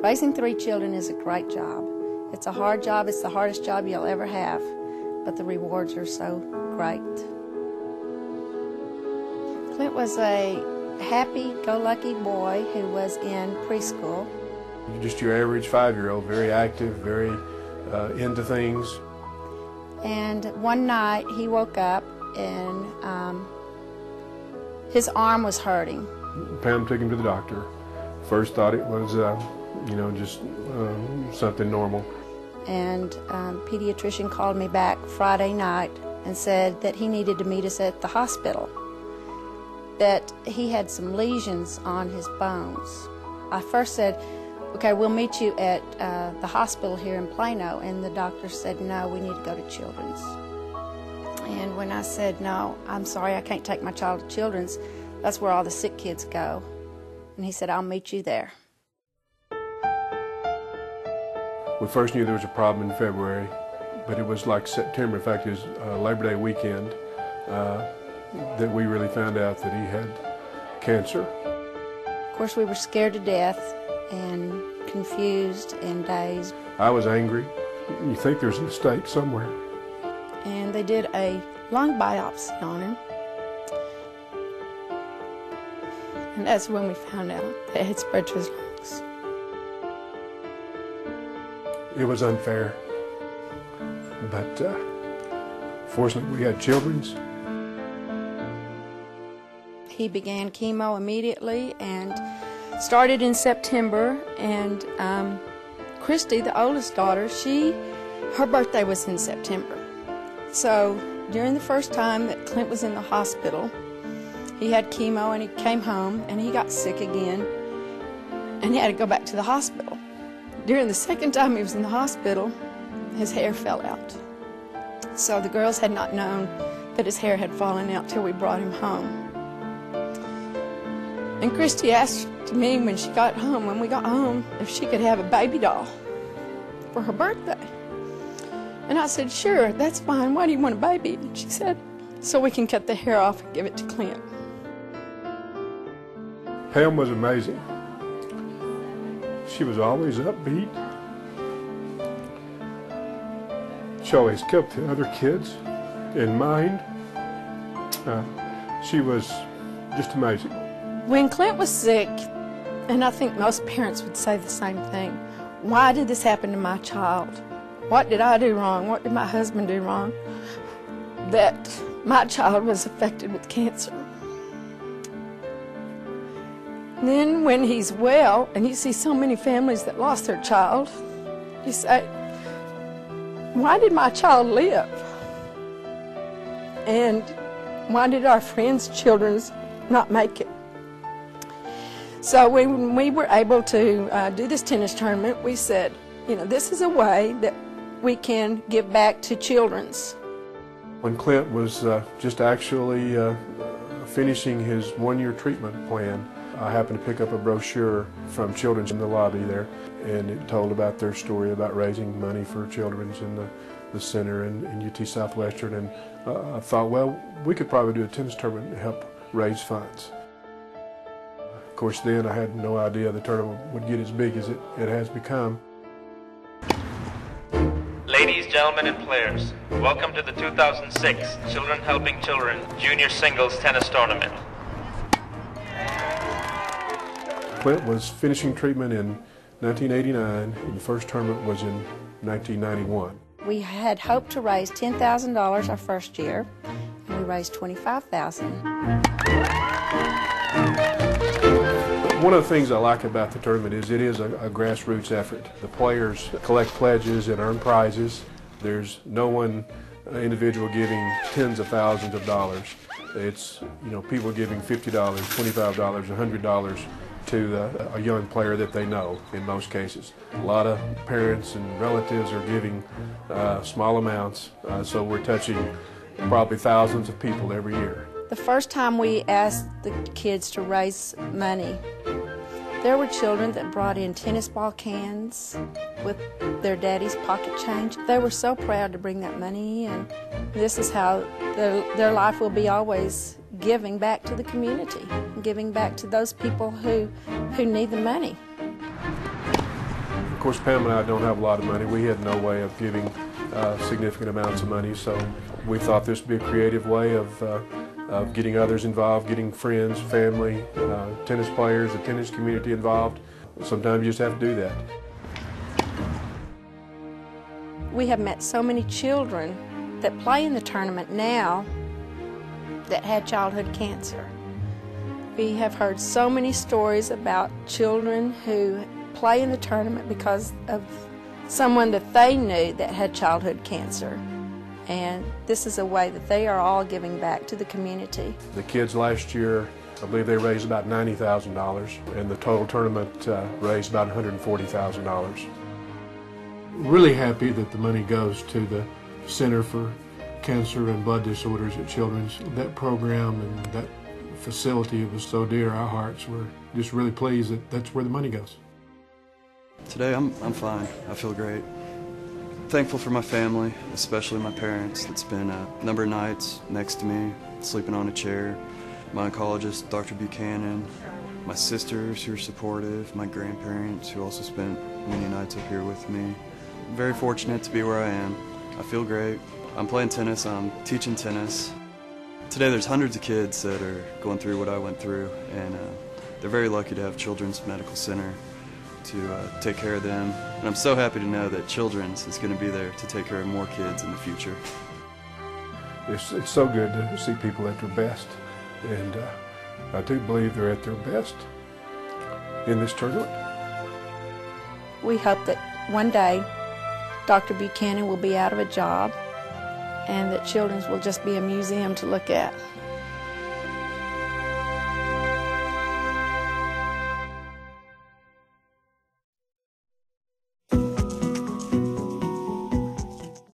Raising 3 children is a great job. It's a hard job. It's the hardest job you'll ever have, but the rewards are so great. Clint was a happy-go-lucky boy who was in preschool. Just your average 5-year-old, very active, very into things. And one night he woke up and his arm was hurting. Pam took him to the doctor. First thought it was, just something normal. And pediatrician called me back Friday night and said that he needed to meet us at the hospital, that he had some lesions on his bones. I first said, okay, we'll meet you at the hospital here in Plano, and the doctor said, no, we need to go to Children's. And when I said, no, I'm sorry, I can't take my child to Children's, that's where all the sick kids go. And he said, I'll meet you there. We first knew there was a problem in February, but it was like September. In fact, it was Labor Day weekend that we really found out that he had cancer. Of course, we were scared to death and confused and dazed. I was angry. You think there's a mistake somewhere. And they did a lung biopsy on him. And that's when we found out that it had spread to his lungs. It was unfair, but fortunately we had Children's. He began chemo immediately and started in September, and Christy, the oldest daughter, her birthday was in September. So during the first time that Clint was in the hospital, he had chemo and he came home and he got sick again and he had to go back to the hospital. During the second time he was in the hospital, his hair fell out. So the girls had not known that his hair had fallen out till we brought him home. And Christy asked me when we got home, if she could have a baby doll for her birthday. And I said, sure, that's fine. Why do you want a baby? And she said, so we can cut the hair off and give it to Clint. Pam was amazing. She was always upbeat. She always kept the other kids in mind. She was just amazing. When Clint was sick, and I think most parents would say the same thing, why did this happen to my child? What did I do wrong? What did my husband do wrong? That my child was affected with cancer. And then when he's well, and you see so many families that lost their child, you say, why did my child live? And why did our friends' children not make it? So when we were able to do this tennis tournament, we said, this is a way that we can give back to Children's. When Clint was just actually finishing his 1-year treatment plan, I happened to pick up a brochure from Children's in the lobby there, and it told about their story about raising money for Children's in the center and UT Southwestern, and I thought, well, we could probably do a tennis tournament to help raise funds. Of course, then I had no idea the tournament would get as big as it has become. Ladies, gentlemen, and players, welcome to the 2006 Children Helping Children Junior Singles Tennis Tournament. Clint was finishing treatment in 1989, and the first tournament was in 1991. We had hoped to raise $10,000 our first year, and we raised $25,000. One of the things I like about the tournament is it is a grassroots effort. The players collect pledges and earn prizes. There's no one individual giving tens of thousands of dollars. It's people giving $50, $25, $100 to a young player that they know in most cases. A lot of parents and relatives are giving small amounts, so we're touching probably thousands of people every year. The first time we asked the kids to raise money, there were children that brought in tennis ball cans with their daddy's pocket change. They were so proud to bring that money in. This is how their life will be always, giving back to the community, giving back to those people who need the money. course, Pam and I don't have a lot of money. We had no way of giving significant amounts of money, so we thought this would be a creative way of getting others involved, getting friends, family, tennis players, the tennis community involved. Sometimes you just have to do that. We have met so many children that play in the tournament now that had childhood cancer. We have heard so many stories about children who play in the tournament because of someone that they knew that had childhood cancer. And this is a way that they are all giving back to the community. The kids last year, I believe they raised about $90,000, and the total tournament raised about $140,000. Really happy that the money goes to the Center for Cancer and Blood Disorders at Children's. That program and that facility was so dear to our hearts. We're just really pleased that that's where the money goes. Today I'm fine. I feel great. Thankful for my family, especially my parents that spent a number of nights next to me, sleeping on a chair. My oncologist, Dr. Buchanan, my sisters who are supportive, my grandparents who also spent many nights up here with me. I'm very fortunate to be where I am. I feel great. I'm playing tennis, I'm teaching tennis. Today there's hundreds of kids that are going through what I went through, and they're very lucky to have Children's Medical Center to take care of them. And I'm so happy to know that Children's is going to be there to take care of more kids in the future. It's so good to see people at their best, and I do believe they're at their best in this tournament. We hope that one day Dr. Buchanan will be out of a job and that Children's will just be a museum to look at.